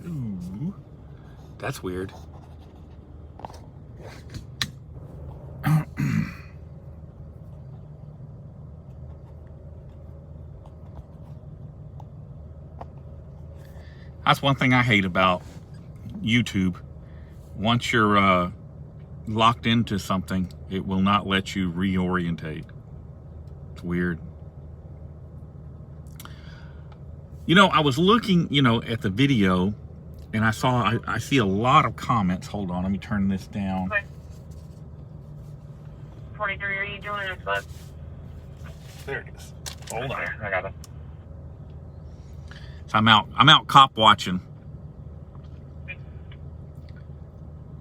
Ooh, that's weird. That's one thing I hate about YouTube. Once you're locked into something, it will not let you reorientate. It's weird. You know, I was looking, at the video, and I see a lot of comments. Hold on, let me turn this down. Okay. 43, are you doing it, bud? There it is. Hold on. I got it. So I'm out cop watching,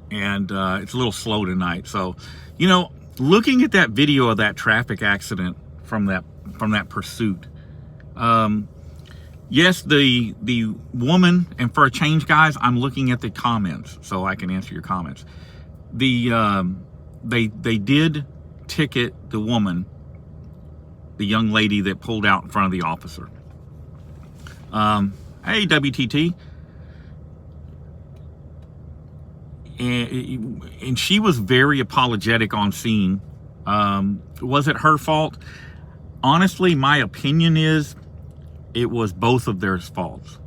and it's a little slow tonight. So, looking at that video of that traffic accident from that pursuit, yes, the woman, and for a change, guys, I'm looking at the comments so I can answer your comments. They did ticket the woman, the young lady that pulled out in front of the officer. Hey, WTT. And she was very apologetic on scene. Was it her fault? Honestly, my opinion is it was both of their faults.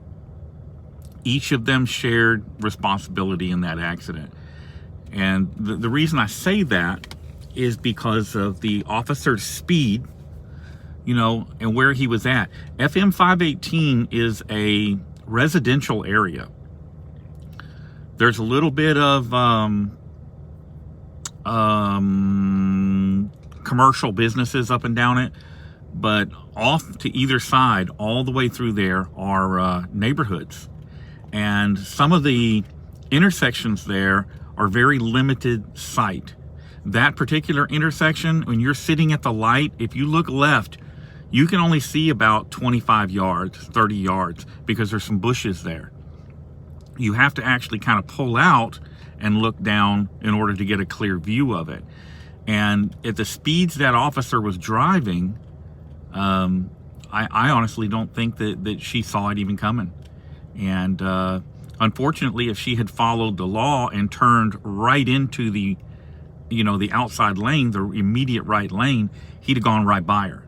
Each of them shared responsibility in that accident. And the reason I say that is because of the officer's speed, and where he was at. FM 518 is a residential area. There's a little bit of commercial businesses up and down it, but off to either side, all the way through there, are neighborhoods. And some of the intersections there are very limited sight. That particular intersection, when you're sitting at the light, if you look left, you can only see about 25 yards, 30 yards, because there's some bushes there. You have to actually kind of pull out and look down in order to get a clear view of it. And at the speeds that officer was driving, I honestly don't think that she saw it even coming. And unfortunately, if she had followed the law and turned right into the outside lane, the immediate right lane, he'd have gone right by her.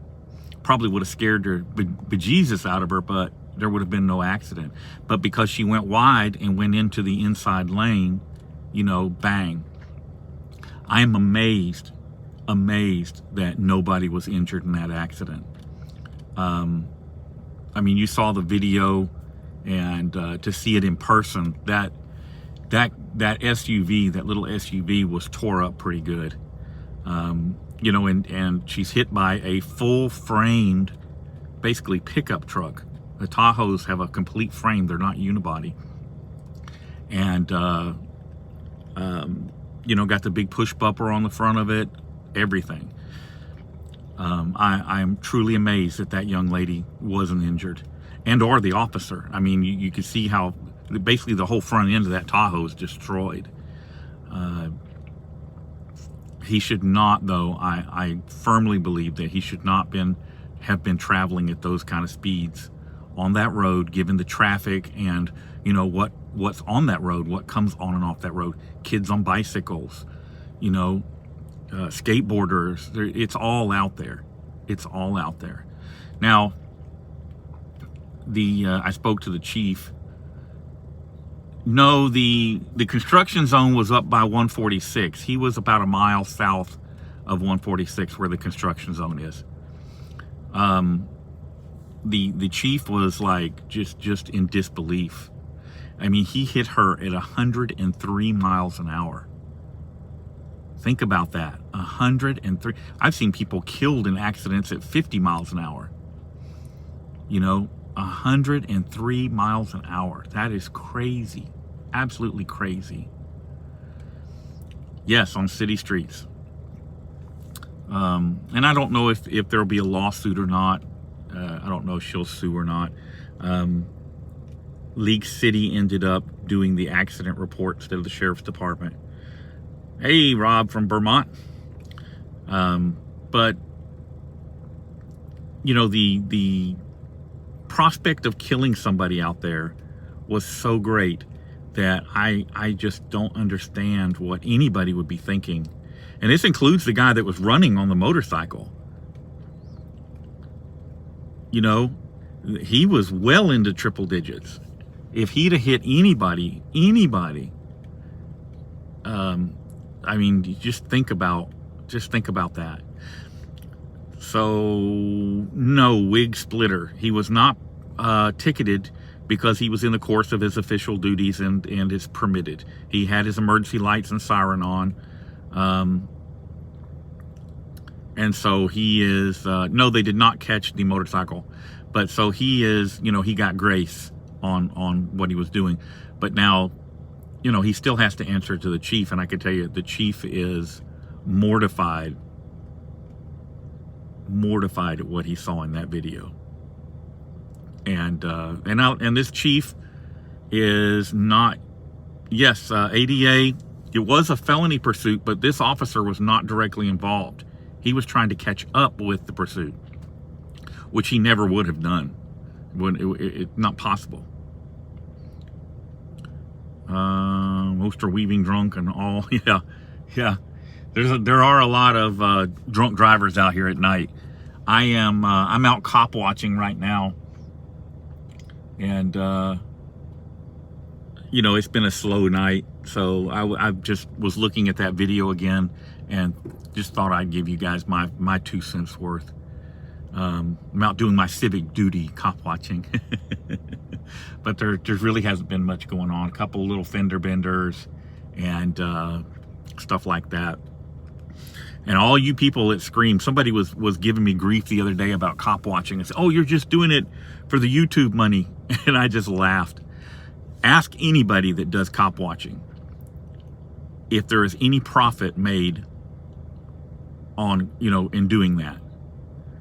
Probably would have scared her bejesus out of her, but there would have been no accident. But because she went wide and went into the inside lane, bang. I am amazed that nobody was injured in that accident. You saw the video, and to see it in person, that SUV, that little SUV, was tore up pretty good. And she's hit by a full-framed, basically pickup truck. The Tahoes have a complete frame; they're not unibody. And got the big push bumper on the front of it, everything. I'm truly amazed that young lady wasn't injured, or the officer. You could see how basically the whole front end of that Tahoe is destroyed. He should not, though. I firmly believe that he should not have been traveling at those kind of speeds on that road, given the traffic and what's on that road, what comes on and off that road. Kids on bicycles, skateboarders. It's all out there. It's all out there. Now, I spoke to the chief. No, the construction zone was up by 146. He was about a mile south of 146, where the construction zone is. The chief was like just in disbelief. He hit her at 103 miles an hour. Think about that. 103. I've seen people killed in accidents at 50 miles an hour. 103 miles an hour. That is crazy. Absolutely crazy. Yes, on city streets. And I don't know if there'll be a lawsuit or not. I don't know if she'll sue or not. League City ended up doing the accident report instead of the sheriff's department. Hey, Rob from Vermont. But the prospect of killing somebody out there was so great that I just don't understand what anybody would be thinking. And this includes the guy that was running on the motorcycle. You know, he was well into triple digits. If he'd have hit anybody, I mean, just think about that. So no, wig splitter. He was not ticketed because he was in the course of his official duties and is permitted. He had his emergency lights and siren on. And so he is, no, they did not catch the motorcycle, but so he is, you know, he got grace on what he was doing. But now, you know, he still has to answer to the chief. And I can tell you, the chief is mortified at what he saw in that video. And this chief is not, yes, ADA, it was a felony pursuit, but this officer was not directly involved. He was trying to catch up with the pursuit, which he never would have done. It's not possible. Most are weaving drunk and all. Yeah. There are a lot of drunk drivers out here at night. I'm out cop watching right now. And, you know, it's been a slow night. So I just was looking at that video again and just thought I'd give you guys my 2 cents worth. I'm out doing my civic duty, cop watching. But there really hasn't been much going on. A couple little fender benders and stuff like that. And all you people that scream, somebody was giving me grief the other day about cop watching. I said, oh, you're just doing it for the YouTube money. And I just laughed. Ask anybody that does cop watching if there is any profit made on, you know, in doing that.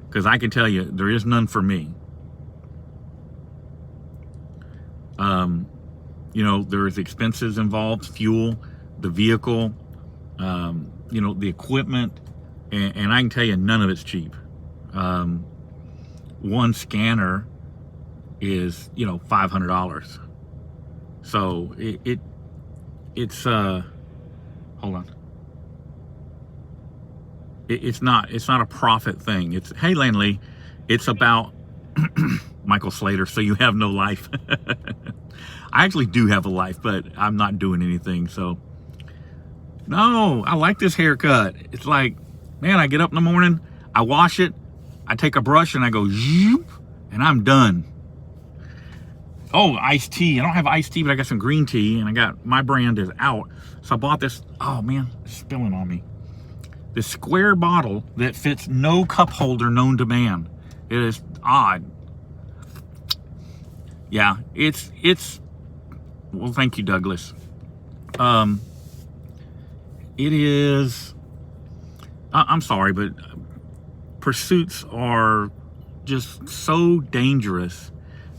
Because I can tell you, there is none for me. You know, there's expenses involved, fuel, the vehicle, you know, the equipment, and I can tell you none of it's cheap. One scanner is, you know, $500. So it's hold on. It's not a profit thing. It's, hey, Landley, it's about Michael Slater, so you have no life. I actually do have a life, but I'm not doing anything. So no, I like this haircut. It's like, man, I get up in the morning, I wash it, I take a brush and I go zoop, and I'm done. Oh, iced tea. I don't have iced tea, but I got some green tea, and I got, my brand is out. So I bought this. Oh man, it's spilling on me. This square bottle that fits no cup holder known to man. It is odd. Yeah, it's well, thank you, Douglas. It is, I'm sorry, but pursuits are just so dangerous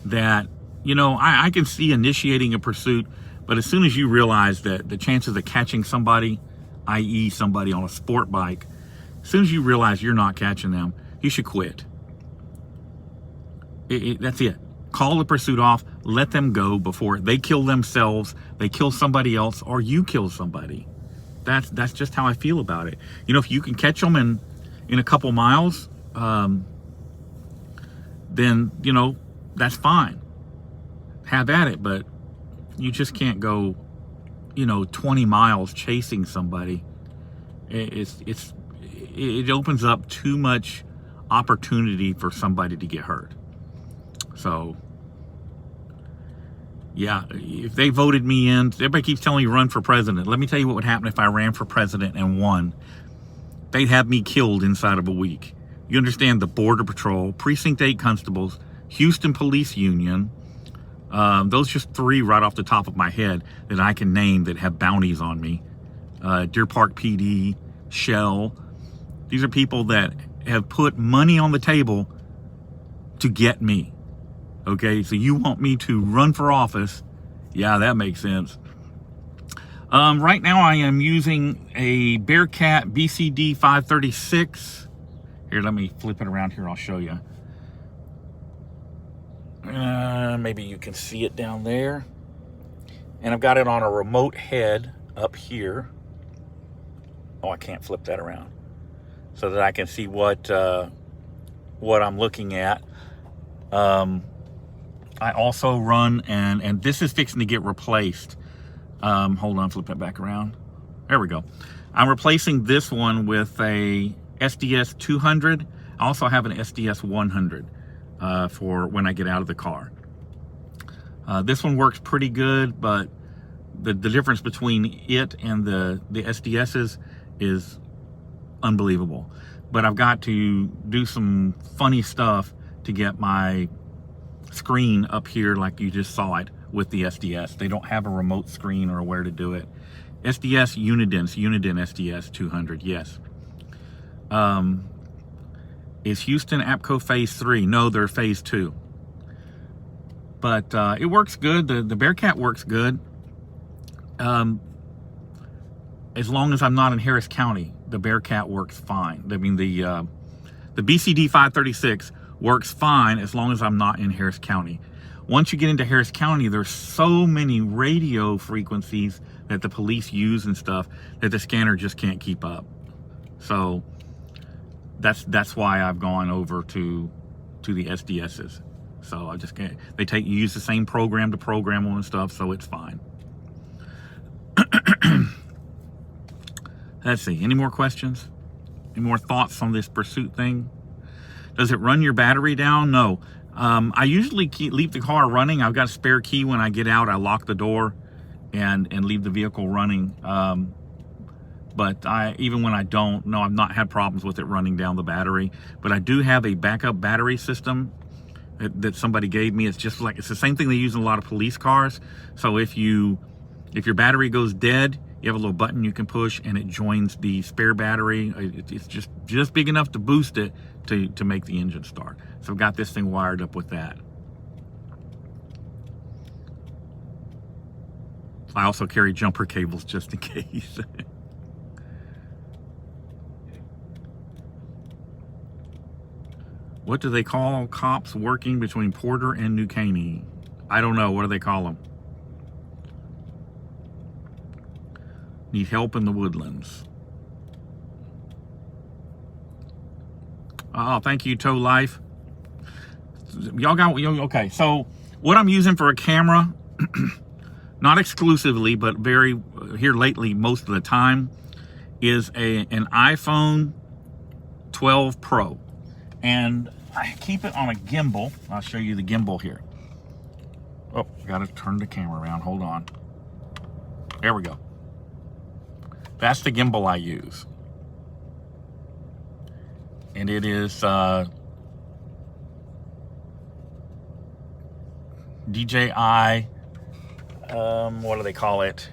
that, you know, I can see initiating a pursuit, but as soon as you realize that the chances of catching somebody, i.e. somebody on a sport bike, as soon as you realize you're not catching them, you should quit. That's it. Call the pursuit off, let them go before they kill themselves, they kill somebody else, or you kill somebody. That's just how I feel about it. You know, if you can catch them in a couple miles, then, you know, that's fine. Have at it, but you just can't go, you know, 20 miles chasing somebody. It opens up too much opportunity for somebody to get hurt. So, yeah, if they voted me in, everybody keeps telling you run for president. Let me tell you what would happen if I ran for president and won. They'd have me killed inside of a week. You understand, the Border Patrol, Precinct 8 constables, Houston Police Union, those just 3 right off the top of my head that I can name that have bounties on me. Deer Park PD, Shell. These are people that have put money on the table to get me. Okay, so you want me to run for office? Yeah, that makes sense. Right now I am using a Bearcat BCD 536. Here, let me flip it around here. I'll show you. Maybe you can see it down there. And I've got it on a remote head up here. Oh, I can't flip that around so that I can see what I'm looking at. I also run, and this is fixing to get replaced. Hold on, flip that back around. There we go. I'm replacing this one with a SDS 200. I also have an SDS 100 for when I get out of the car. This one works pretty good, but the difference between it and the SDSs is unbelievable. But I've got to do some funny stuff to get my screen up here like you just saw it with the SDS. They don't have a remote screen or where to do it. SDS Uniden SDS 200, yes. Is Houston APCO phase 3? No, they're phase 2. But it works good. The Bearcat works good. As long as I'm not in Harris County, the Bearcat works fine. I mean, the BCD 536 works fine as long as I'm not in Harris County. Once you get into Harris County, there's so many radio frequencies that the police use and stuff that the scanner just can't keep up. So that's why I've gone over to the SDSs. So I just can't. Use the same program to program them and stuff, so it's fine. Let's see. Any more questions? Any more thoughts on this pursuit thing? Does it run your battery down? No. I usually leave the car running. I've got a spare key when I get out. I lock the door and leave the vehicle running. But even when I don't, no, I've not had problems with it running down the battery. But I do have a backup battery system that somebody gave me. It's just like, it's the same thing they use in a lot of police cars. So if your battery goes dead, you have a little button you can push and it joins the spare battery. It's just big enough to boost it to make the engine start. So I've got this thing wired up with that. I also carry jumper cables just in case. What do they call cops working between Porter and New Caney? I don't know. What do they call them? Need help in the woodlands. Oh, thank you, Toe Life. Y'all got, okay. So what I'm using for a camera, not exclusively, but very here lately, most of the time, is an iPhone 12 Pro. And I keep it on a gimbal. I'll show you the gimbal here. Oh, gotta turn the camera around. Hold on. There we go. That's the gimbal I use. And it is DJI, what do they call it?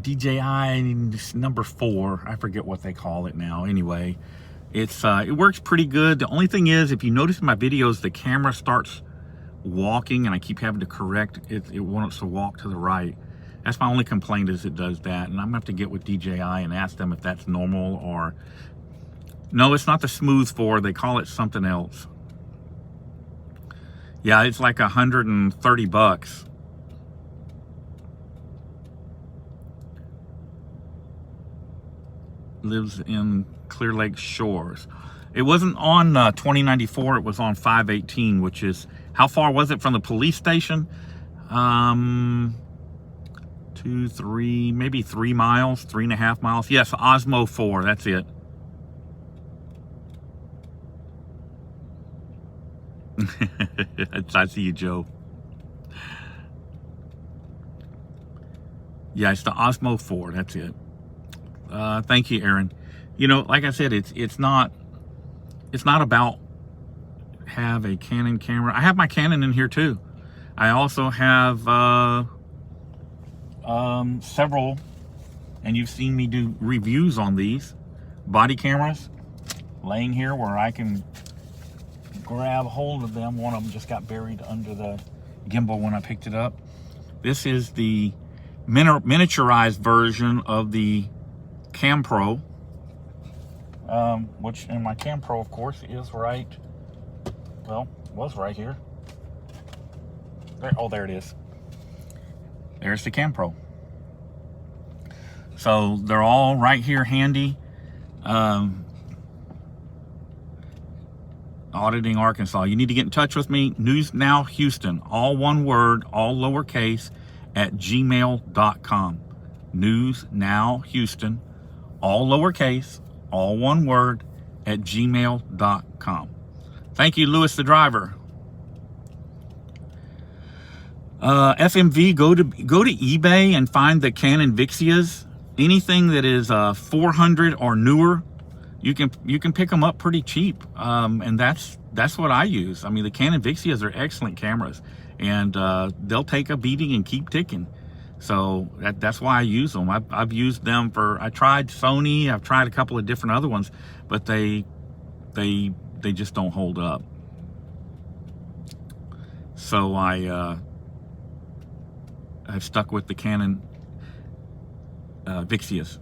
DJI number 4. I forget what they call it now. Anyway, it works pretty good. The only thing is, if you notice in my videos, the camera starts walking and I keep having to correct it. It wants to walk to the right. That's my only complaint, is it does that. And I'm gonna have to get with DJI and ask them if that's normal or... No, it's not the Smooth 4. They call it something else. Yeah, it's like $130. Lives in Clear Lake Shores. It wasn't on 2094. It was on 518, which is... How far was it from the police station? 2, 3, maybe 3 miles, 3.5 miles. Yes, Osmo 4, that's it. I see you, Joe. Yeah, it's the Osmo 4, that's it. Thank you, Aaron. You know, like I said, it's not about have a Canon camera. I have my Canon in here too. I also have several, and you've seen me do reviews on these body cameras laying here where I can grab hold of them. One of them just got buried under the gimbal when I picked it up. This is the miniaturized version of the Cam Pro, which in my Cam Pro, of course, is right, well, was right here. Oh, there it is. There's the Cam Pro. So they're all right here handy. Auditing Arkansas. You need to get in touch with me. News Now Houston, all one word, all lowercase, at gmail.com. News Now Houston, all lowercase, all one word, at gmail.com. Thank you, Lewis the driver. FMV, go to eBay and find the Canon Vixias. Anything that is 400 or newer, you can pick them up pretty cheap, and that's what I use. I mean, the Canon Vixias are excellent cameras, and they'll take a beating and keep ticking. So that's why I use them. I've used them for. I tried Sony. I've tried a couple of different other ones, but they just don't hold up. So I've stuck with the Canon Vixias.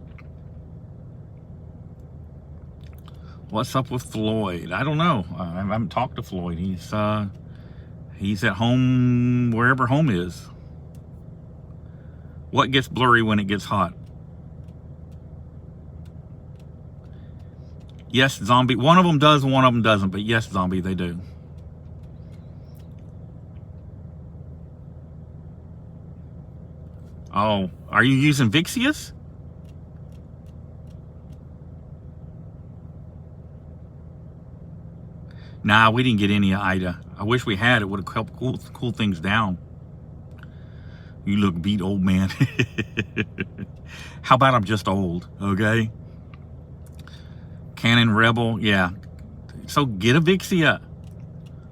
What's up with Floyd? I don't know. I haven't talked to Floyd. He's at home, wherever home is. What gets blurry when it gets hot? Yes, Zombie. One of them does, one of them doesn't. But yes, Zombie, they do. Oh, are you using Vixias? Nah, we didn't get any Ida. I wish we had. It would have helped cool things down. You look beat, old man. How about I'm just old, okay? Canon Rebel, yeah. So get a Vixia.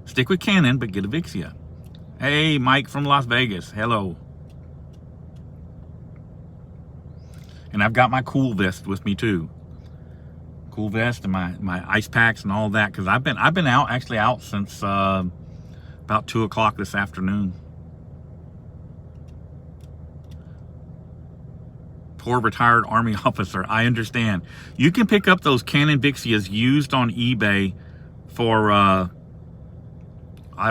Stick with Canon, but get a Vixia. Hey, Mike from Las Vegas. Hello. And I've got my cool vest with me too. Cool vest and my ice packs and all that, because I've been out since about 2 o'clock this afternoon. Poor retired Army officer. I understand. You can pick up those Canon Vixias used on eBay for I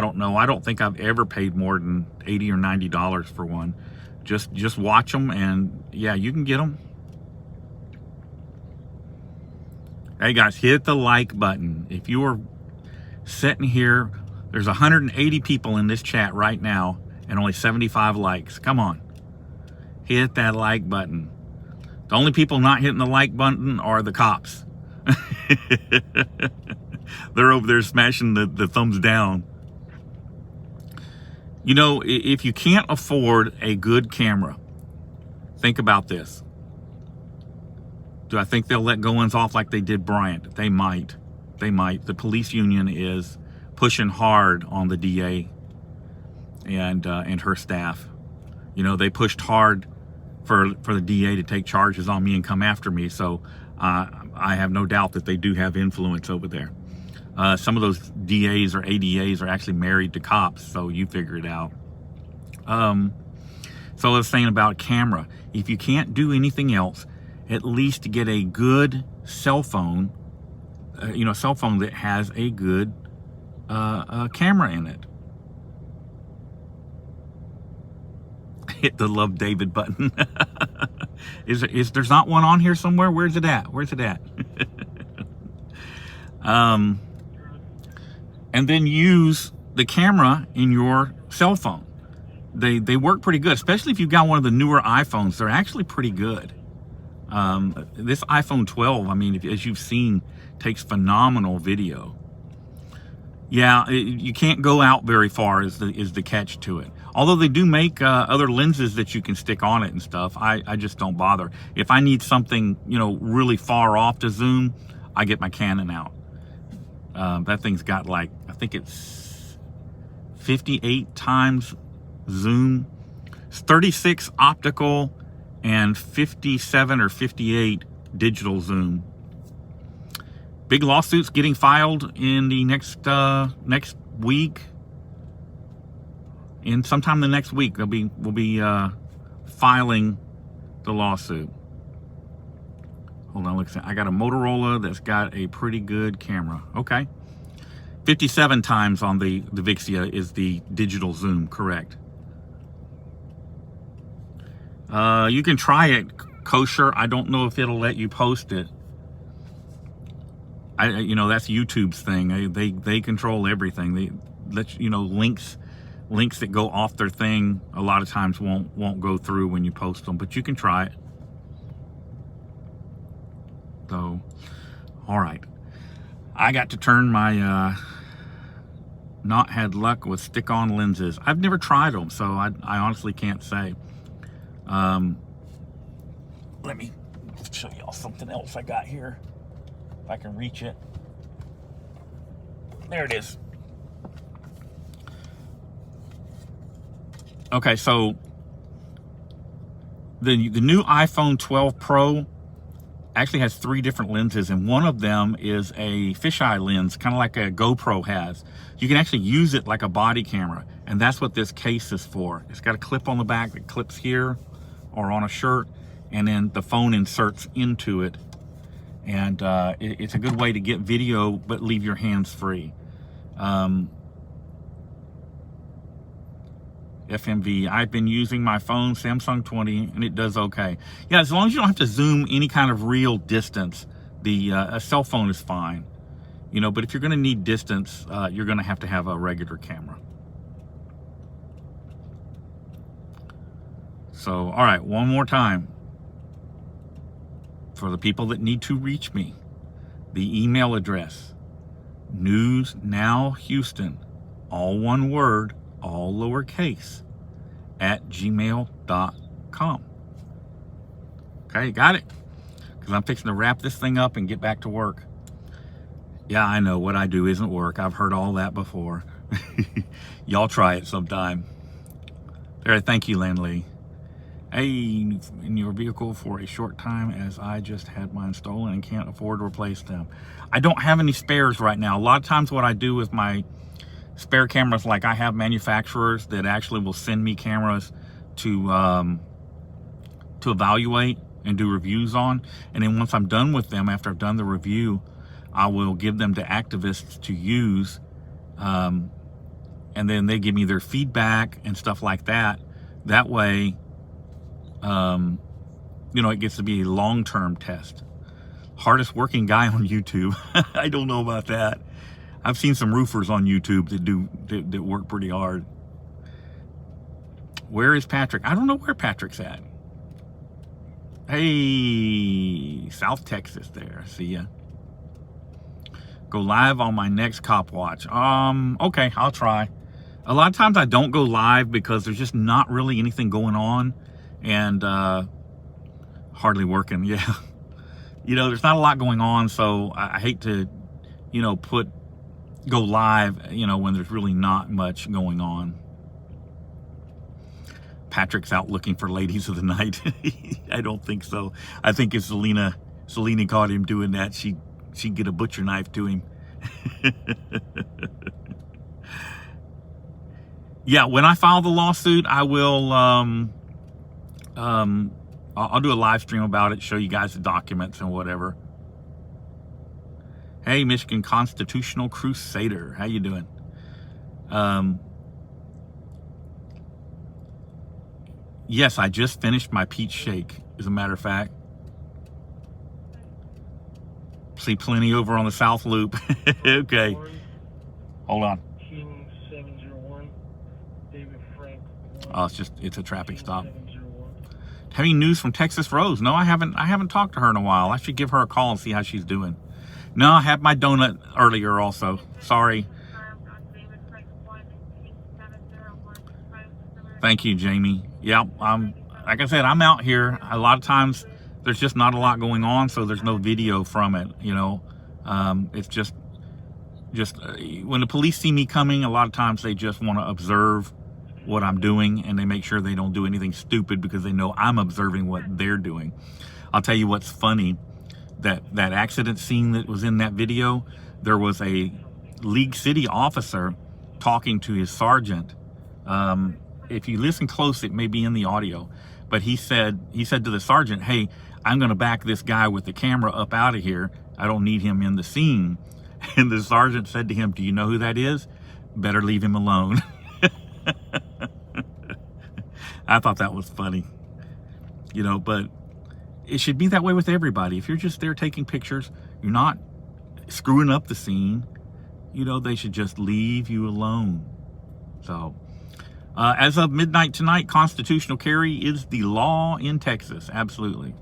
don't know. I don't think I've ever paid more than $80 or $90 for one. Just watch them, and yeah, you can get them. Hey guys, hit the like button. If you are sitting here, there's 180 people in this chat right now and only 75 likes. Come on, hit that like button. The only people not hitting the like button are the cops. They're over there smashing the thumbs down. You know, if you can't afford a good camera, think about this. Do I think they'll let go-ins off like they did Bryant? They might. They might. The police union is pushing hard on the DA and her staff. You know, they pushed hard for the DA to take charges on me and come after me. So I have no doubt that they do have influence over there. Some of those DAs or ADAs are actually married to cops, so you figure it out. So I was saying about camera. If you can't do anything else, at least get a good cell phone, cell phone that has a good camera in it. Hit the love David button. Is there's not one on here somewhere? Where's it at? Where's it at? And then use the camera in your cell phone. They work pretty good, especially if you've got one of the newer iPhones. They're actually pretty good. This iPhone 12, I mean, as you've seen, takes phenomenal video. Yeah, you can't go out very far is the catch to it. Although they do make other lenses that you can stick on it and stuff. I just don't bother. If I need something, really far off to zoom, I get my Canon out. That thing's got I think it's 58 times zoom. It's 36 optical and 57 or 58 digital zoom. Big lawsuits getting filed in the next week. And sometime the next week we'll be filing the lawsuit. Hold on, look. I got a Motorola that's got a pretty good camera. Okay. 57 times on the Vixia is the digital zoom, correct. You can try it kosher. I don't know if it'll let you post it. That's YouTube's thing. They control everything. They let links that go off their thing a lot of times won't go through when you post them, but you can try it. So, all right. I got to turn my not had luck with stick-on lenses. I've never tried them, so I honestly can't say. Let me show y'all something else I got here. If I can reach it. There it is. Okay, so the new iPhone 12 Pro actually has 3 different lenses, and one of them is a fisheye lens, kind of like a GoPro has. You can actually use it like a body camera, and that's what this case is for. It's got a clip on the back that clips here or on a shirt, and then the phone inserts into it. And it's a good way to get video but leave your hands free. FMV, I've been using my phone, Samsung 20, and it does okay. Yeah, as long as you don't have to zoom any kind of real distance, a cell phone is fine. But if you're going to need distance, you're going to have a regular camera. So, all right, one more time. For the people that need to reach me, the email address, newsnowhouston, all one word, all lowercase, @gmail.com. Okay, got it? Because I'm fixing to wrap this thing up and get back to work. Yeah, I know what I do isn't work. I've heard all that before. Y'all try it sometime. There, thank you, Landlady. Hey, in your vehicle for a short time, as I just had mine stolen and can't afford to replace them. I don't have any spares right now. A lot of times what I do with my spare cameras, like I have manufacturers that actually will send me cameras to evaluate and do reviews on. And then once I'm done with them, after I've done the review, I will give them to activists to use. And then they give me their feedback and stuff like that. That way, it gets to be a long-term test. Hardest working guy on YouTube. I don't know about that. I've seen some roofers on YouTube that work pretty hard. Where is Patrick? I don't know where Patrick's at. Hey, South Texas there. See ya. Go live on my next Cop Watch. Okay, I'll try. A lot of times I don't go live because there's just not really anything going on. And hardly working. Yeah, there's not a lot going on, so I hate to go live when there's really not much going on. Patrick's out looking for ladies of the night. I don't think so. I think if Selena caught him doing that, she'd get a butcher knife to him. Yeah, when I file the lawsuit, I will I'll do a live stream about it, show you guys the documents and whatever. Hey, Michigan Constitutional Crusader, how you doing? Yes, I just finished my peach shake, as a matter of fact. See plenty over on the South Loop. Okay, hold on. Oh, it's a traffic stop. Having news from Texas Rose? No, I haven't talked to her in a while. I should give her a call and see how she's doing. No, I had my donut earlier also. Sorry. Thank you, Jamie. Yeah, like I said, I'm out here. A lot of times there's just not a lot going on, so there's no video from it. It's just when the police see me coming, a lot of times they just want to observe what I'm doing, and they make sure they don't do anything stupid because they know I'm observing what they're doing. I'll tell you what's funny, that accident scene that was in that video, there was a League City officer talking to his sergeant. If you listen close, it may be in the audio, but he said to the sergeant, hey, I'm going to back this guy with the camera up out of here. I don't need him in the scene. And the sergeant said to him, do you know who that is? Better leave him alone. I thought that was funny. But it should be that way with everybody. If you're just there taking pictures, you're not screwing up the scene, they should just leave you alone. So, as of midnight tonight, constitutional carry is the law in Texas. Absolutely.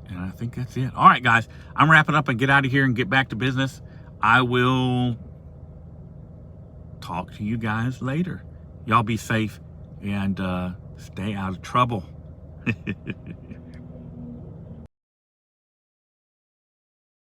And I think that's it. All right, guys, I'm wrapping up and get out of here and get back to business. I will talk to you guys later. Y'all be safe and stay out of trouble.